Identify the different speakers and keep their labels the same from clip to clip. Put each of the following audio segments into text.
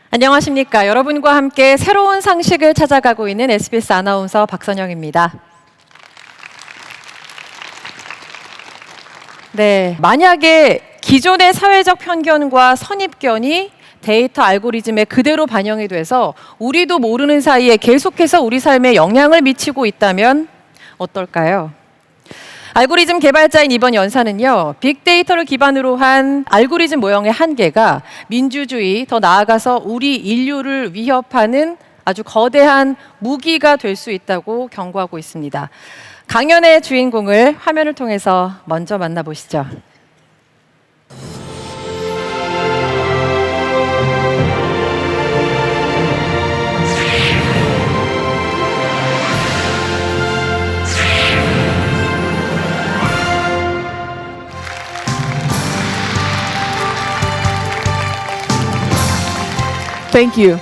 Speaker 1: 안녕하십니까. 여러분과 함께 새로운 상식을 찾아가고 있는 SBS 아나운서 박선영입니다. 네, 만약에 기존의 사회적 편견과 선입견이 데이터 알고리즘에 그대로 반영이 돼서 우리도 모르는 사이에 계속해서 우리 삶에 영향을 미치고 있다면 어떨까요? 알고리즘 개발자인 이번 연사는요, 빅데이터를 기반으로 한 알고리즘 모형의 한계가 민주주의, 더 나아가서 우리 인류를 위협하는 아주 거대한 무기가 될 수 있다고 경고하고 있습니다. 강연의 주인공을 화면을 통해서 먼저 만나보시죠.
Speaker 2: Thank you.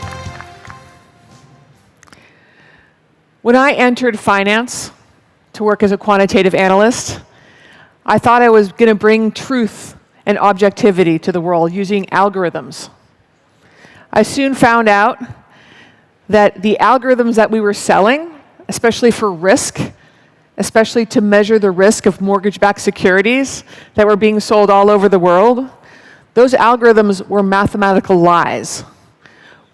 Speaker 2: When I entered finance to work as a quantitative analyst, I thought I was going to bring truth and objectivity to the world using algorithms. I soon found out that the algorithms that we were selling, especially for risk, especially to measure the risk of mortgage-backed securities that were being sold all over the world, those algorithms were mathematical lies.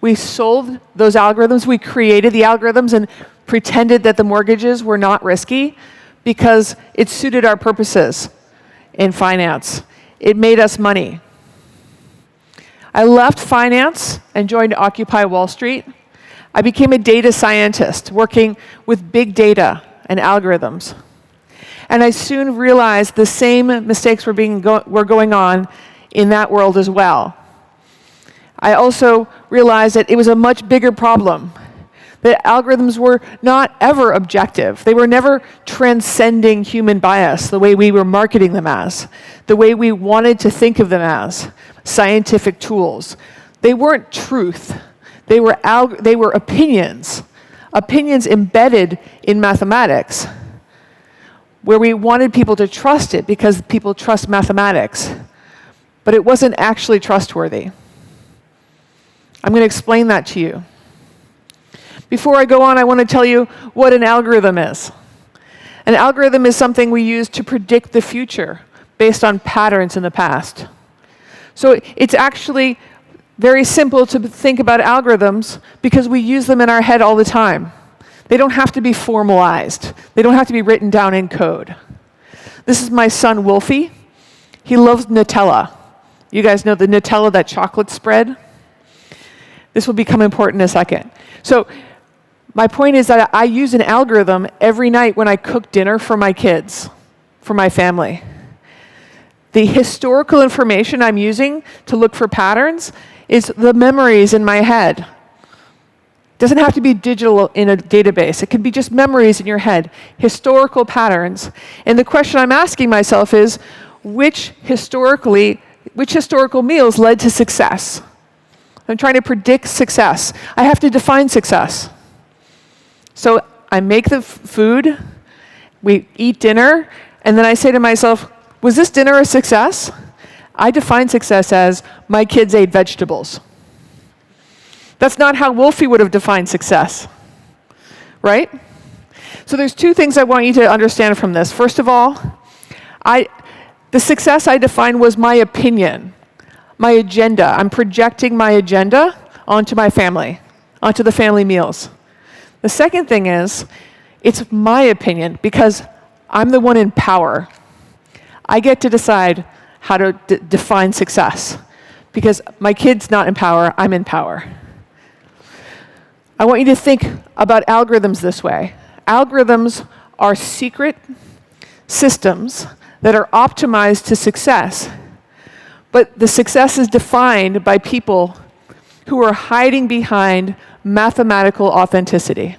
Speaker 2: We sold those algorithms, we created the algorithms and pretended that the mortgages were not risky because it suited our purposes in finance. It made us money. I left finance and joined Occupy Wall Street. I became a data scientist working with big data and algorithms. And I soon realized the same mistakes were going on in that world as well. I also realized that it was a much bigger problem. That algorithms were not ever objective. They were never transcending human bias the way we were marketing them as, the way we wanted to think of them as, scientific tools. They weren't truth. They were opinions, opinions embedded in mathematics, where we wanted people to trust it because people trust mathematics, but it wasn't actually trustworthy. I'm going to explain that to you. Before I go on, I want to tell you what an algorithm is. An algorithm is something we use to predict the future based on patterns in the past. So it's actually very simple to think about algorithms because we use them in our head all the time. They don't have to be formalized. They don't have to be written down in code. This is my son, Wolfie. He loves Nutella. You guys know the Nutella, that chocolate spread? This will become important in a second. So my point is that I use an algorithm every night when I cook dinner for my kids, for my family. The historical information I'm using to look for patterns is the memories in my head. It doesn't have to be digital in a database. It can be just memories in your head, historical patterns. And the question I'm asking myself is, which historical meals led to success? I'm trying to predict success. I have to define success. So I make the food, we eat dinner, and then I say to myself, was this dinner a success? I define success as my kids ate vegetables. That's not how Wolfie would have defined success, right? So there's two things I want you to understand from this. First of all, the success I defined was my opinion. My agenda. I'm projecting my agenda onto my family, onto the family meals. The second thing is, it's my opinion because I'm the one in power. I get to decide how to define success because my kid's not in power, I'm in power. I want you to think about algorithms this way. Algorithms are secret systems that are optimized to success. But the success is defined by people who are hiding behind mathematical authenticity.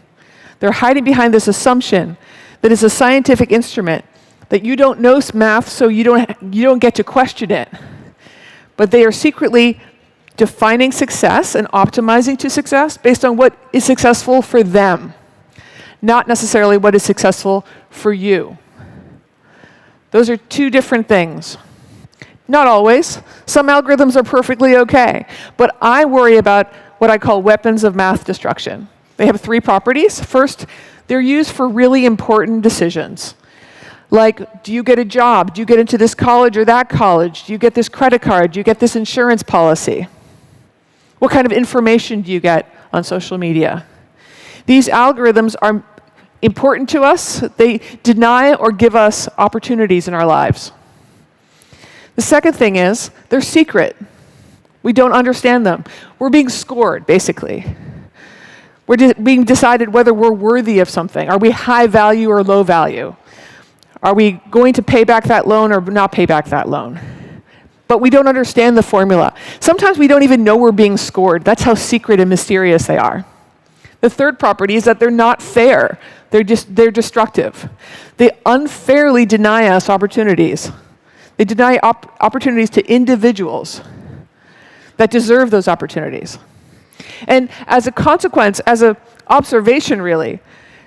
Speaker 2: They're hiding behind this assumption that it's a scientific instrument, that you don't know math, so you don't get to question it. But they are secretly defining success and optimizing to success based on what is successful for them, not necessarily what is successful for you. Those are two different things. Not always. Some algorithms are perfectly okay. But I worry about what I call weapons of math destruction. They have 3 properties. First, they're used for really important decisions. Like, do you get a job? Do you get into this college or that college? Do you get this credit card? Do you get this insurance policy? What kind of information do you get on social media? These algorithms are important to us. They deny or give us opportunities in our lives. The second thing is, they're secret. We don't understand them. We're being scored, basically. We're being decided whether we're worthy of something. Are we high value or low value? Are we going to pay back that loan or not pay back that loan? But we don't understand the formula. Sometimes we don't even know we're being scored. That's how secret and mysterious they are. The third property is that they're not fair. They're destructive. They unfairly deny us opportunities. They deny opportunities to individuals that deserve those opportunities. And as a consequence, as an observation really,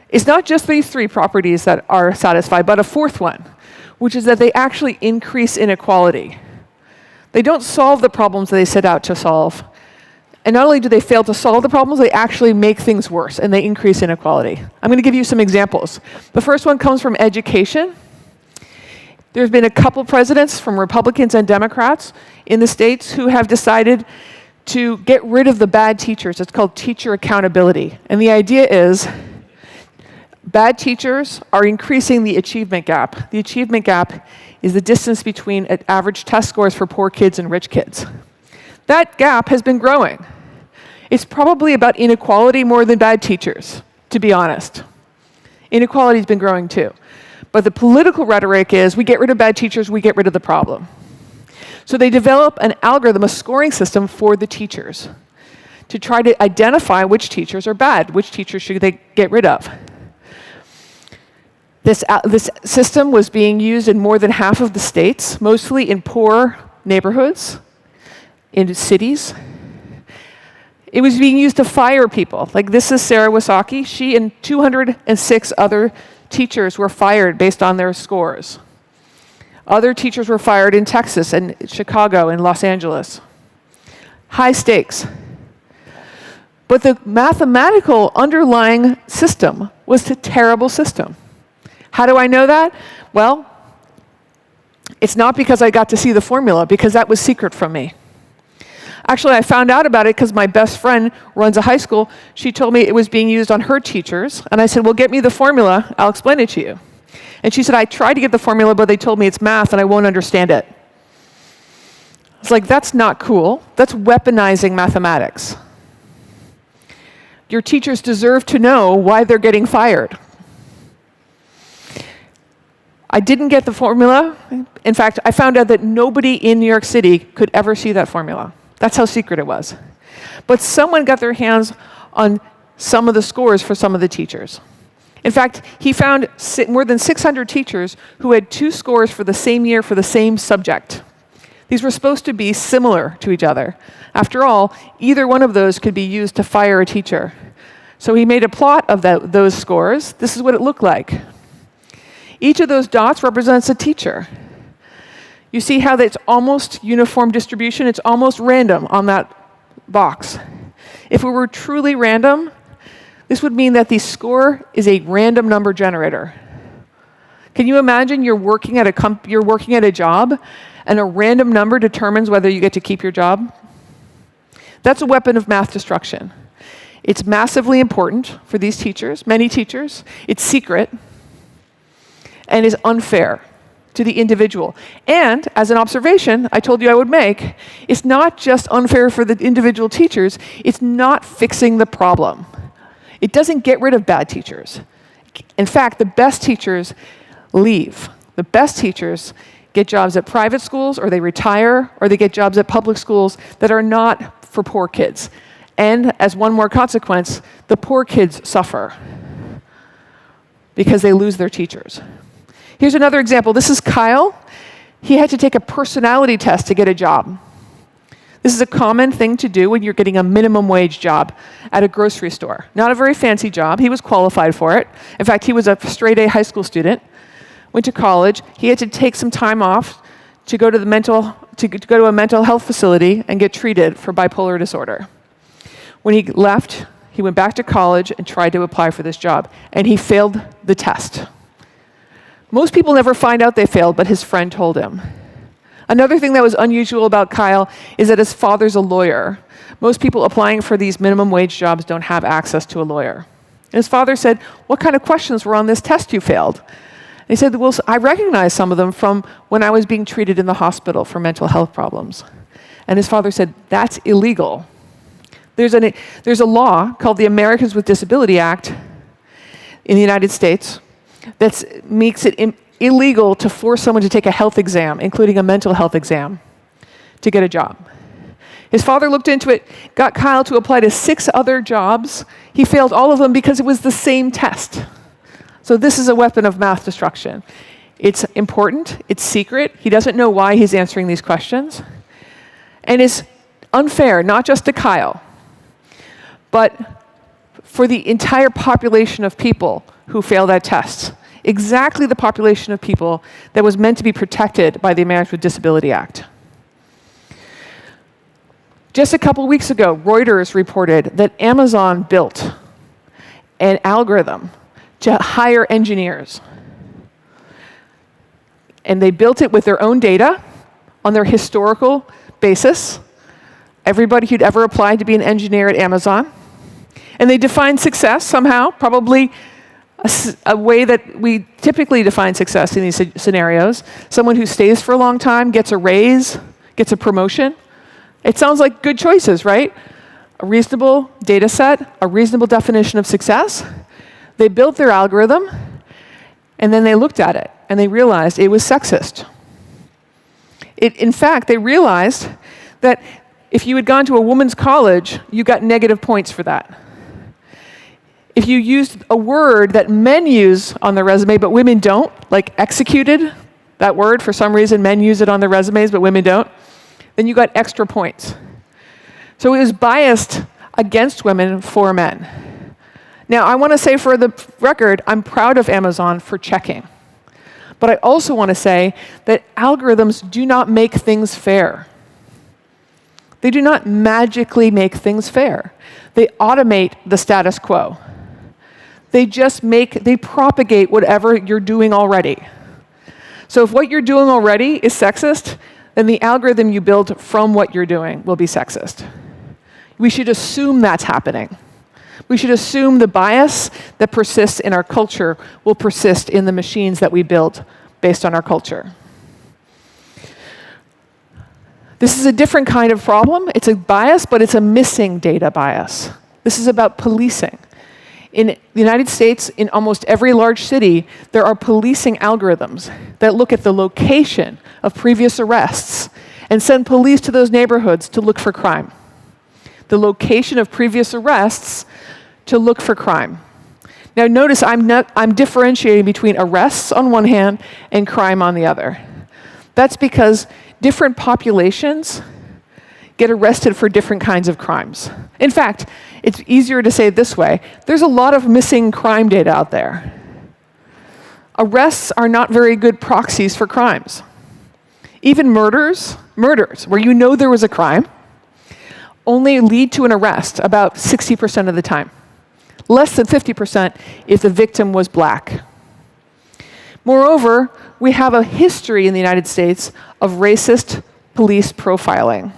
Speaker 2: it's not just these 3 properties that are satisfied, but a fourth one, which is that they actually increase inequality. They don't solve the problems that they set out to solve. And not only do they fail to solve the problems, they actually make things worse, and they increase inequality. I'm going to give you some examples. The first one comes from education. There's been a couple presidents from Republicans and Democrats in the states who have decided to get rid of the bad teachers. It's called teacher accountability. And the idea is bad teachers are increasing the achievement gap. The achievement gap is the distance between average test scores for poor kids and rich kids. That gap has been growing. It's probably about inequality more than bad teachers, to be honest. Inequality has been growing too. But the political rhetoric is we get rid of bad teachers, we get rid of the problem. So they develop an algorithm, a scoring system for the teachers to try to identify which teachers are bad, which teachers should they get rid of. This system was being used in more than half of the states, mostly in poor neighborhoods, in cities. It was being used to fire people. Like this is Sarah Wasaki. She and 206 other teachers were fired based on their scores. Other teachers were fired in Texas and Chicago and Los Angeles. High stakes. But the mathematical underlying system was a terrible system. How do I know that? Well, it's not because I got to see the formula, because that was secret from me. Actually, I found out about it because my best friend runs a high school. She told me it was being used on her teachers. And I said, well, get me the formula. I'll explain it to you. And she said, I tried to get the formula, but they told me it's math and I won't understand it. It's like, that's not cool. That's weaponizing mathematics. Your teachers deserve to know why they're getting fired. I didn't get the formula. In fact, I found out that nobody in New York City could ever see that formula. That's how secret it was. But someone got their hands on some of the scores for some of the teachers. In fact, he found more than 600 teachers who had 2 scores for the same year for the same subject. These were supposed to be similar to each other. After all, either one of those could be used to fire a teacher. So he made a plot of those scores. This is what it looked like. Each of those dots represents a teacher. You see how it's almost uniform distribution? It's almost random on that box. If it were truly random, this would mean that the score is a random number generator. Can you imagine you're working at a job and a random number determines whether you get to keep your job? That's a weapon of math destruction. It's massively important for these teachers, many teachers. It's secret and is unfair to the individual. And as an observation I told you I would make, it's not just unfair for the individual teachers, it's not fixing the problem. It doesn't get rid of bad teachers. In fact, the best teachers leave. The best teachers get jobs at private schools, or they retire, or they get jobs at public schools that are not for poor kids. And as one more consequence, the poor kids suffer because they lose their teachers. Here's another example. This is Kyle. He had to take a personality test to get a job. This is a common thing to do when you're getting a minimum wage job at a grocery store. Not a very fancy job. He was qualified for it. In fact, he was a straight-A high school student, went to college. He had to take some time off to go to a mental health facility and get treated for bipolar disorder. When he left, he went back to college and tried to apply for this job, and he failed the test. Most people never find out they failed, but his friend told him. Another thing that was unusual about Kyle is that his father's a lawyer. Most people applying for these minimum wage jobs don't have access to a lawyer. And his father said, "What kind of questions were on this test you failed?" And he said, "Well, I recognize some of them from when I was being treated in the hospital for mental health problems." And his father said, "That's illegal. There's a law called the Americans with Disability Act in the United States that makes it illegal to force someone to take a health exam, including a mental health exam, to get a job." His father looked into it, got Kyle to apply to 6 other jobs. He failed all of them because it was the same test. So this is a weapon of mass destruction. It's important, it's secret, he doesn't know why he's answering these questions. And it's unfair, not just to Kyle, but for the entire population of people who fail that test. Exactly the population of people that was meant to be protected by the Americans with Disability Act. Just a couple weeks ago, Reuters reported that Amazon built an algorithm to hire engineers. And they built it with their own data on their historical basis. Everybody who'd ever applied to be an engineer at Amazon. And they defined success somehow, probably a way that we typically define success in these scenarios. Someone who stays for a long time, gets a raise, gets a promotion. It sounds like good choices, right? A reasonable data set, a reasonable definition of success. They built their algorithm, and then they looked at it, and they realized it was sexist. In fact, they realized that if you had gone to a women's college, you got negative points for that. If you used a word that men use on their resume but women don't, like executed, that word, for some reason men use it on their resumes but women don't, then you got extra points. So it was biased against women for men. Now, I want to say for the record, I'm proud of Amazon for checking. But I also want to say that algorithms do not make things fair. They do not magically make things fair. They automate the status quo. They propagate whatever you're doing already. So if what you're doing already is sexist, then the algorithm you build from what you're doing will be sexist. We should assume that's happening. We should assume the bias that persists in our culture will persist in the machines that we build based on our culture. This is a different kind of problem. It's a bias, but it's a missing data bias. This is about policing. In the United States, in almost every large city, there are policing algorithms that look at the location of previous arrests and send police to those neighborhoods to look for crime. The location of previous arrests to look for crime. Now notice I'm differentiating between arrests on one hand and crime on the other. That's because different populations get arrested for different kinds of crimes. In fact, it's easier to say it this way. There's a lot of missing crime data out there. Arrests are not very good proxies for crimes. Even murders, where you know there was a crime, only lead to an arrest about 60% of the time. Less than 50% if the victim was black. Moreover, we have a history in the United States of racist police profiling,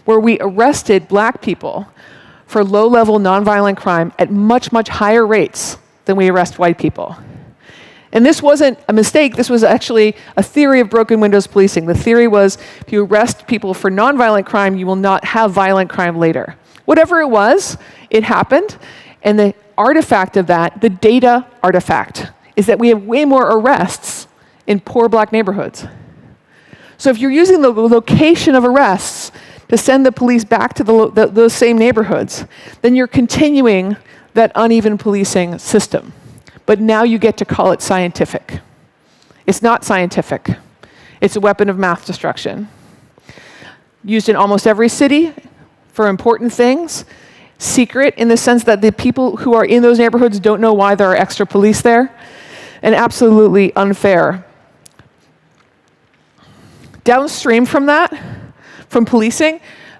Speaker 2: where we arrested black people for low-level nonviolent crime at much, much higher rates than we arrest white people. And this wasn't a mistake, this was actually a theory of broken windows policing. The theory was if you arrest people for nonviolent crime, you will not have violent crime later. Whatever it was, it happened, and the artifact of that, the data artifact, is that we have way more arrests in poor black neighborhoods. So if you're using the location of arrests to send the police back to those same neighborhoods, then you're continuing that uneven policing system. But now you get to call it scientific. It's not scientific. It's a weapon of mass destruction. Used in almost every city for important things. Secret in the sense that the people who are in those neighborhoods don't know why there are extra police there. And absolutely unfair. Downstream from that, from policing,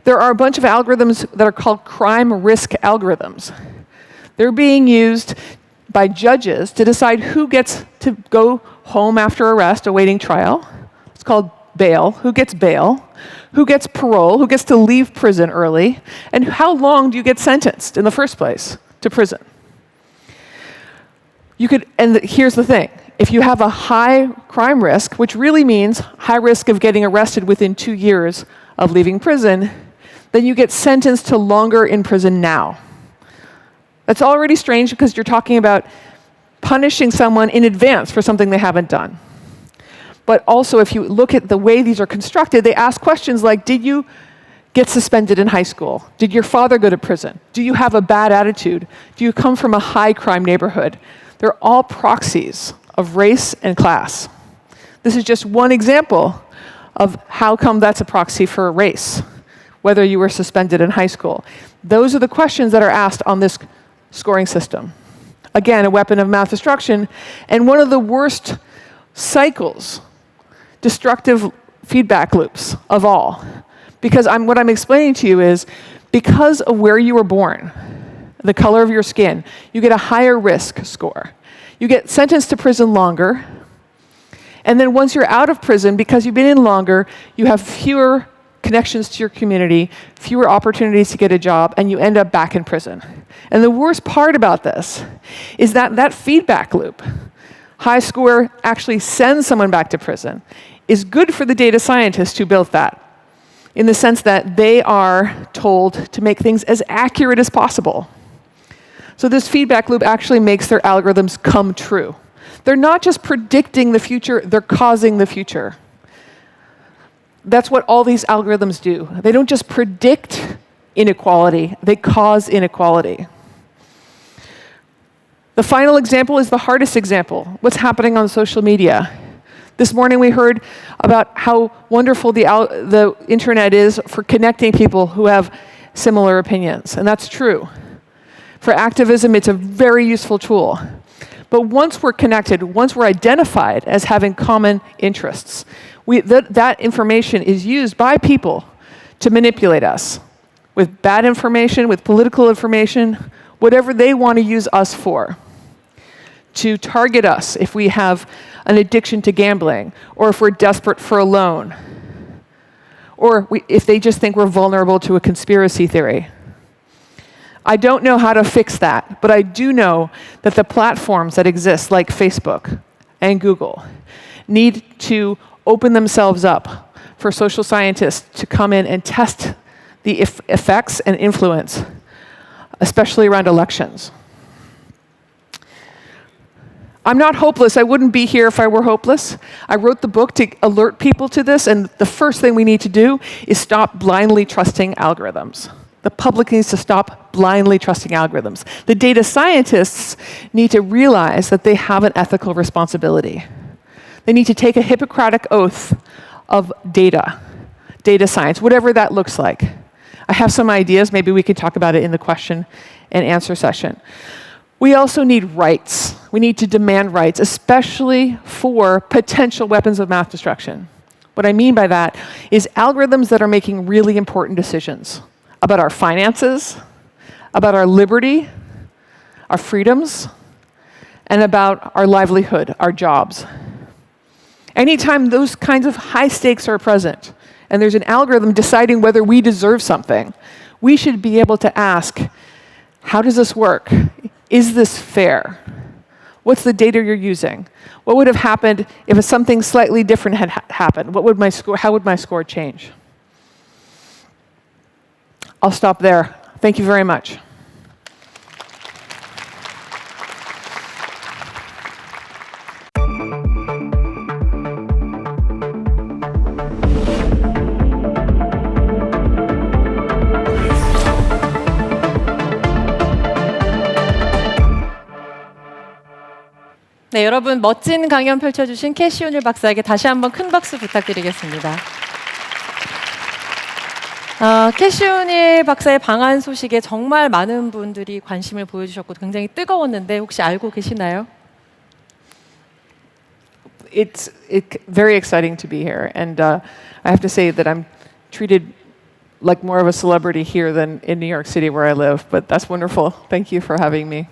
Speaker 2: there are a bunch of algorithms that are called crime risk algorithms. They're being used by judges to decide who gets to go home after arrest awaiting trial. It's called bail. Who gets bail? Who gets parole? Who gets to leave prison early? And how long do you get sentenced in the first place to prison? Here's the thing. If you have a high crime risk, which really means high risk of getting arrested within 2 years of leaving prison, then you get sentenced to longer in prison now. That's already strange because you're talking about punishing someone in advance for something they haven't done. But also, if you look at the way these are constructed, they ask questions like, did you get suspended in high school? Did your father go to prison? Do you have a bad attitude? Do you come from a high crime neighborhood? They're all proxies of race and class. This is just one example of how come that's a proxy for a race, whether you were suspended in high school. Those are the questions that are asked on this scoring system. Again, a weapon of mass destruction, and one of the worst cycles, destructive feedback loops of all. Because what I'm explaining to you is, because of where you were born, the color of your skin, you get a higher risk score. You get sentenced to prison longer, and then once you're out of prison, because you've been in longer, you have fewer connections to your community, fewer opportunities to get a job, and you end up back in prison. And the worst part about this is that feedback loop, high score actually sends someone back to prison, is good for the data scientists who built that, in the sense that they are told to make things as accurate as possible. So this feedback loop actually makes their algorithms come true. They're not just predicting the future, they're causing the future. That's what all these algorithms do. They don't just predict inequality, they cause inequality. The final example is the hardest example, what's happening on social media. This morning we heard about how wonderful the internet is for connecting people who have similar opinions, and that's true. For activism, it's a very useful tool. But once we're connected, once we're identified as having common interests, that information is used by people to manipulate us with bad information, with political information, whatever they want to use us for, to target us if we have an addiction to gambling, or if we're desperate for a loan, or if they just think we're vulnerable to a conspiracy theory. I don't know how to fix that, but I do know that the platforms that exist, like Facebook and Google, need to open themselves up for social scientists to come in and test the effects and influence, especially around elections. I'm not hopeless. I wouldn't be here if I were hopeless. I wrote the book to alert people to this, and the first thing we need to do is stop blindly trusting algorithms. The public needs to stop blindly trusting algorithms. The data scientists need to realize that they have an ethical responsibility. They need to take a Hippocratic oath of data science, whatever that looks like. I have some ideas. Maybe we can talk about it in the question and answer session. We also need rights. We need to demand rights, especially for potential weapons of mass destruction. What I mean by that is algorithms that are making really important decisions about our finances, about our liberty, our freedoms, and about our livelihood, our jobs. Anytime those kinds of high stakes are present, and there's an algorithm deciding whether we deserve something, we should be able to ask, how does this work? Is this fair? What's the data you're using? What would have happened if something slightly different had happened? How would my score change? I'll stop there. Thank you very much.
Speaker 1: 네, 여러분 멋진 강연 펼쳐주신 캐시온일 박사에게 다시 한번 큰 박수 부탁드리겠습니다. 캐시온일 박사의 방한 소식에 정말 많은 분들이 관심을 보여주셨고 굉장히 뜨거웠는데 혹시 알고 계시나요?
Speaker 2: It's very exciting to be here, and I have to say that I'm treated like more of a celebrity here than in New York City where I live, but that's wonderful. Thank you for having me.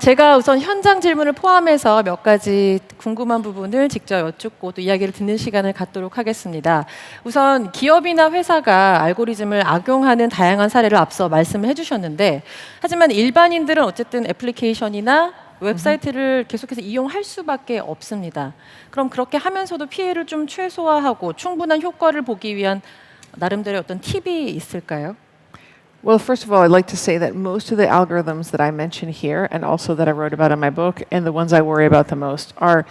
Speaker 1: 제가 우선 현장 질문을 포함해서 몇 가지 궁금한 부분을 직접 여쭙고 또 이야기를 듣는 시간을 갖도록 하겠습니다. 우선 기업이나 회사가 알고리즘을 악용하는 다양한 사례를 앞서 말씀을 해주셨는데, 하지만 일반인들은 어쨌든 애플리케이션이나 웹사이트를 계속해서 이용할 수밖에 없습니다. 그럼 그렇게 하면서도 피해를 좀 최소화하고 충분한 효과를 보기 위한 나름대로의 어떤 팁이 있을까요?
Speaker 2: Well, first of all, I'd like to say that most of the algorithms that I mention here, and also that I wrote about in my book, and the ones I worry about the most, are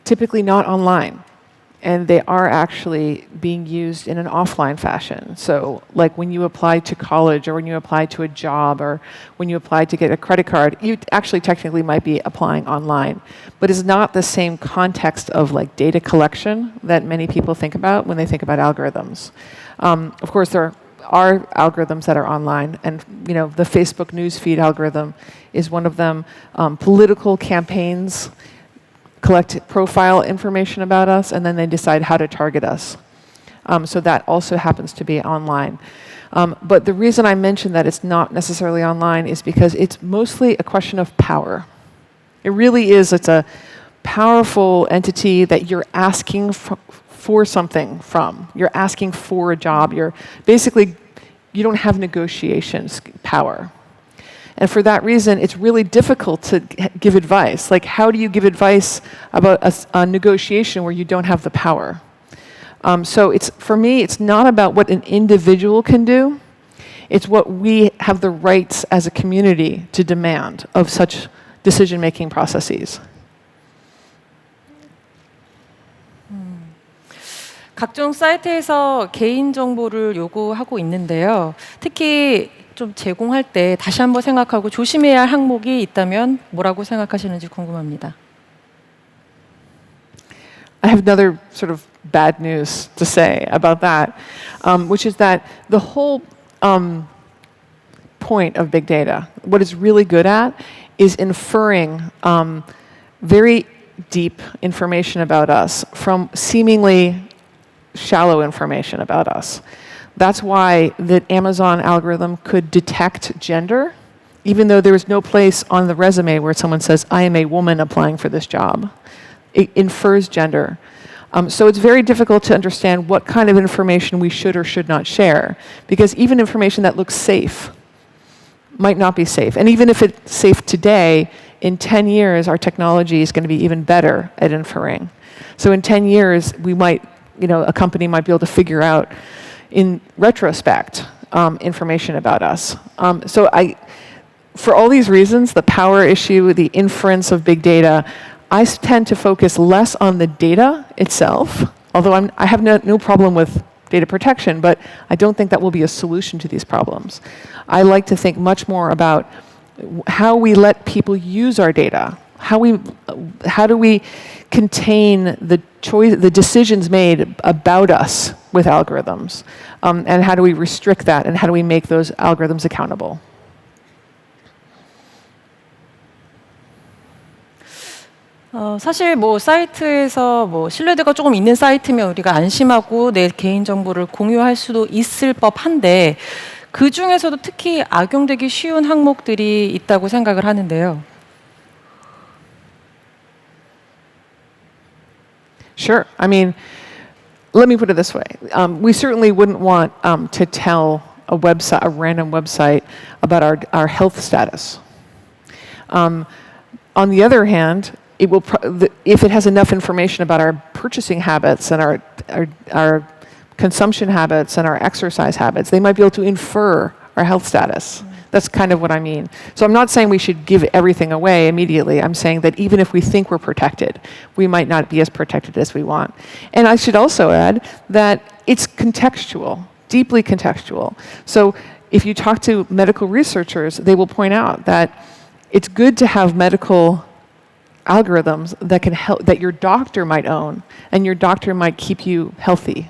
Speaker 2: typically not online. And they are actually being used in an offline fashion. So, like when you apply to college, or when you apply to a job, or when you apply to get a credit card, you actually technically might be applying online. But it's not the same context of like data collection that many people think about when they think about algorithms. Of course, there are algorithms that are online, and the Facebook newsfeed algorithm is one of them. Political campaigns collect profile information about us, and then they decide how to target us. So that also happens to be online. But the reason I mention that it's not necessarily online is because it's mostly a question of power. It really is. It's a powerful entity that you're asking for something from. You're asking for a job. You don't have negotiations power. And for that reason, it's really difficult to give advice. Like, how do you give advice about a negotiation where you don't have the power? So for me, it's not about what an individual can do. It's what we have the rights as a community to demand of such decision-making processes.
Speaker 1: 각종 사이트에서 개인정보를 요구하고 있는데요. 특히 좀 제공할 때 다시 한번 생각하고 조심해야 할 항목이 있다면 뭐라고 생각하시는지 궁금합니다.
Speaker 2: I have another sort of bad news to say about that, which is that the whole point of big data, what it's really good at, is inferring very deep information about us from seemingly shallow information about us. That's why the Amazon algorithm could detect gender, even though there was no place on the resume where someone says, I am a woman applying for this job. It infers gender. So it's very difficult to understand what kind of information we should or should not share, because even information that looks safe might not be safe. And even if it's safe today, in 10 years, our technology is going to be even better at inferring. So in 10 years, we might, a company might be able to figure out in retrospect information about us. For all these reasons, the power issue, the inference of big data, I tend to focus less on the data itself, although I have no problem with data protection, but I don't think that will be a solution to these problems. I like to think much more about how we let people use our data. How do we contain the decisions made about us with algorithms, and how do we restrict that, and how do we make those algorithms accountable?
Speaker 1: 사실 사이트에서 신뢰도가 조금 있는 사이트면 우리가 안심하고 내 개인 정보를 공유할 수도 있을 법한데 그 중에서도 특히 악용되기 쉬운 항목들이 있다고 생각을 하는데요.
Speaker 2: Sure. I mean, let me put it this way. We certainly wouldn't want to tell a random website about our health status. On the other hand, if it has enough information about our purchasing habits and our consumption habits and our exercise habits, they might be able to infer our health status. That's kind of what I mean. So I'm not saying we should give everything away immediately. I'm saying that even if we think we're protected, we might not be as protected as we want. And I should also add that it's contextual, deeply contextual. So if you talk to medical researchers, they will point out that it's good to have medical algorithms that can help, that your doctor might own, and your doctor might keep you healthy.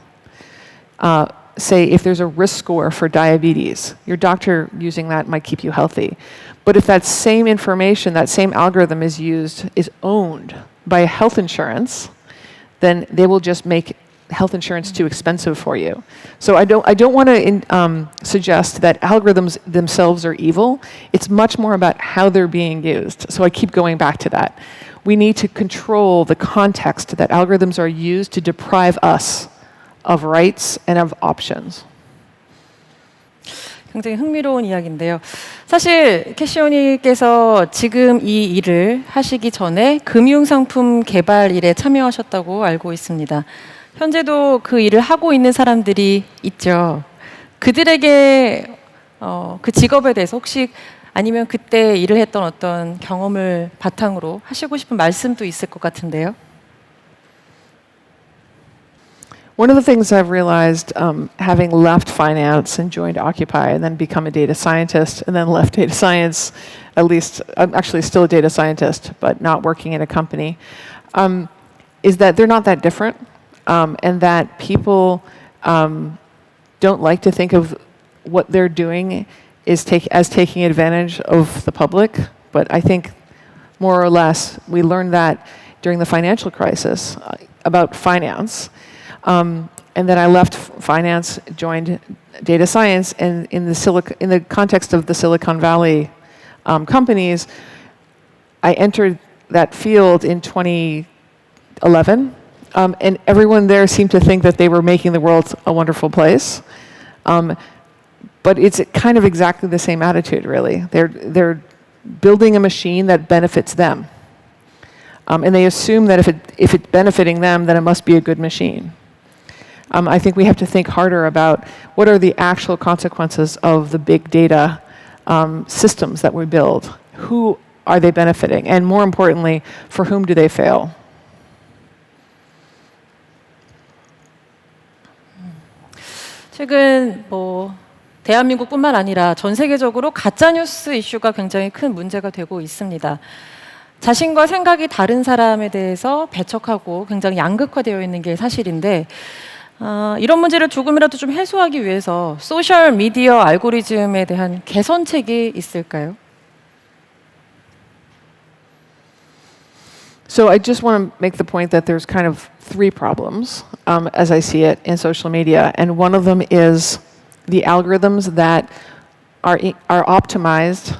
Speaker 2: Say if there's a risk score for diabetes, your doctor using that might keep you healthy. But if that same information, that same algorithm is owned by health insurance, then they will just make health insurance too expensive for you. So I don't want to suggest that algorithms themselves are evil. It's much more about how they're being used. So I keep going back to that. We need to control the context that algorithms are used to deprive us of rights and of options.
Speaker 1: 굉장히 흥미로운 이야기인데요. 사실 캐시오님께서 지금 이 일을 하시기 전에 금융상품 개발 일에 참여하셨다고 알고 있습니다. 현재도 그 일을 하고 있는 사람들이 있죠. 그들에게 그 직업에 대해서 혹시 아니면 그때 일을 했던 어떤 경험을 바탕으로 하시고 싶은 말씀도 있을 것 같은데요.
Speaker 2: One of the things I've realized, having left finance and joined Occupy and then become a data scientist and then left data science, at least I'm actually still a data scientist, but not working in a company, is that they're not that different, and that people don't like to think of what they're doing as taking advantage of the public. But I think more or less we learned that during the financial crisis about finance. And then I left finance, joined data science, and in the context of the Silicon Valley companies, I entered that field in 2011, and everyone there seemed to think that they were making the world a wonderful place. But it's kind of exactly the same attitude, really. They're building a machine that benefits them, and they assume that if it's benefiting them, then it must be a good machine. I think we have to think harder about what are the actual consequences of the big data systems that we build. Who are they benefiting? And more importantly, for whom do they fail?
Speaker 1: 최근 대한민국뿐만 아니라 전 세계적으로 가짜뉴스 이슈가 굉장히 큰 문제가 되고 있습니다. 자신과 생각이 다른 사람에 대해서 배척하고 굉장히 양극화되어 있는 게 사실인데 이런 문제를 조금이라도 좀 해소하기 위해서 소셜 미디어 알고리즘에 대한 개선책이 있을까요?
Speaker 2: So I just want to make the point that there's kind of three problems, as I see it, in social media. And one of them is the algorithms that are optimized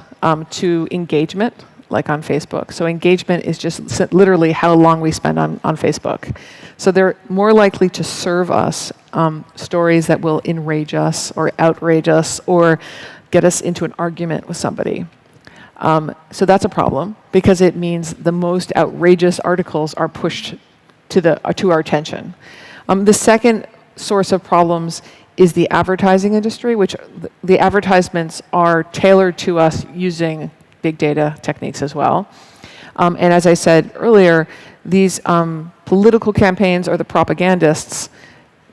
Speaker 2: to engagement, like on Facebook. So engagement is just literally how long we spend on Facebook. So they're more likely to serve us stories that will enrage us or outrage us or get us into an argument with somebody. So that's a problem because it means the most outrageous articles are pushed to our attention. The second source of problems is the advertising industry, which the advertisements are tailored to us using big data techniques as well. And as I said earlier, these political campaigns or the propagandists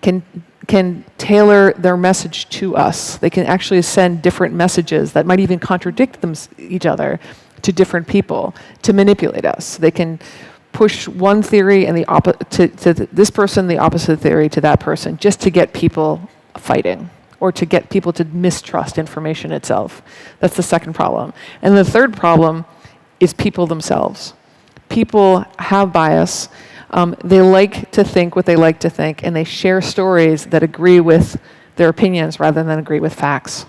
Speaker 2: can tailor their message to us. They can actually send different messages that might even contradict each other to different people to manipulate us. They can push one theory and to this person, the opposite theory to that person, just to get people fighting or to get people to mistrust information itself. That's the second problem. And the third problem is people themselves. People have bias. They like to think what they like to think, and they share stories that agree with their opinions rather than agree with facts.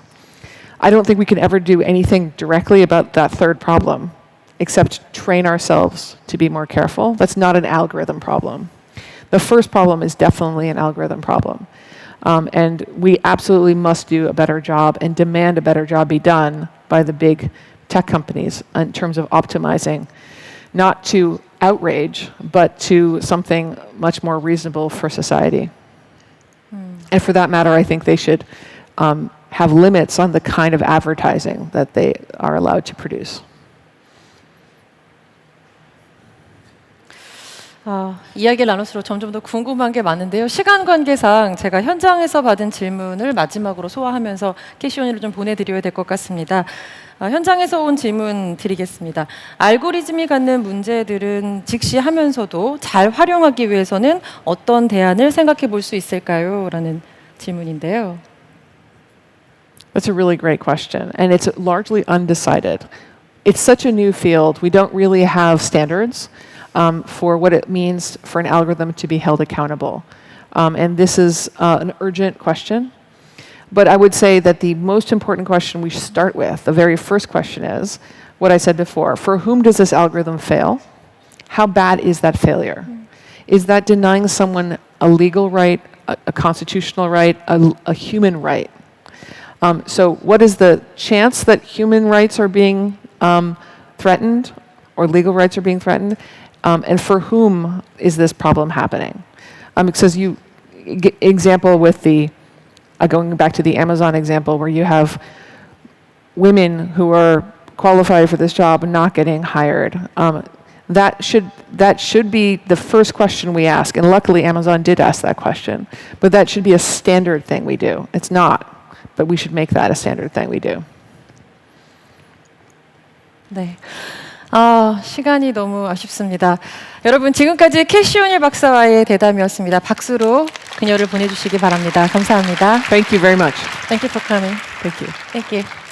Speaker 2: I don't think we can ever do anything directly about that third problem, except train ourselves to be more careful. That's not an algorithm problem. The first problem is definitely an algorithm problem. And we absolutely must do a better job and demand a better job be done by the big tech companies in terms of optimizing, not to outrage, but to something much more reasonable for society. And for that matter, I think they should have limits on the kind of advertising that they are allowed to produce.
Speaker 1: 이야기를 나눌수록 점점 더 궁금한 게 많은데요. 시간 관계상 제가 현장에서 받은 질문을 마지막으로 소화하면서 캐시온이를 좀 보내드려야 될 것 같습니다. 현장에서 온 질문 드리겠습니다. 알고리즘이 갖는 문제들은 직시하면서도 잘 활용하기 위해서는 어떤 대안을 생각해 볼 수 있을까요? 라는 질문인데요.
Speaker 2: That's a really great question, and it's largely undecided. It's such a new field. We don't really have standards for what it means for an algorithm to be held accountable. And this is an urgent question. But I would say that the most important question we should start with, the very first question is, what I said before, for whom does this algorithm fail? How bad is that failure? Is that denying someone a legal right, a constitutional right, a human right? So what is the chance that human rights are being threatened or legal rights are being threatened? And for whom is this problem happening? Because example with the, going back to the Amazon example where you have women who are qualified for this job and not getting hired. That should be the first question we ask. And luckily Amazon did ask that question. But that should be a standard thing we do. It's not. But we should make that a standard thing we do.
Speaker 1: 네. 시간이 너무 아쉽습니다. 여러분 지금까지 캐시오닐 박사와의 대담이었습니다. 박수로 그녀를 보내주시기 바랍니다. 감사합니다.
Speaker 2: Thank you very much.
Speaker 1: Thank you for coming.
Speaker 2: Thank you.
Speaker 1: Thank you.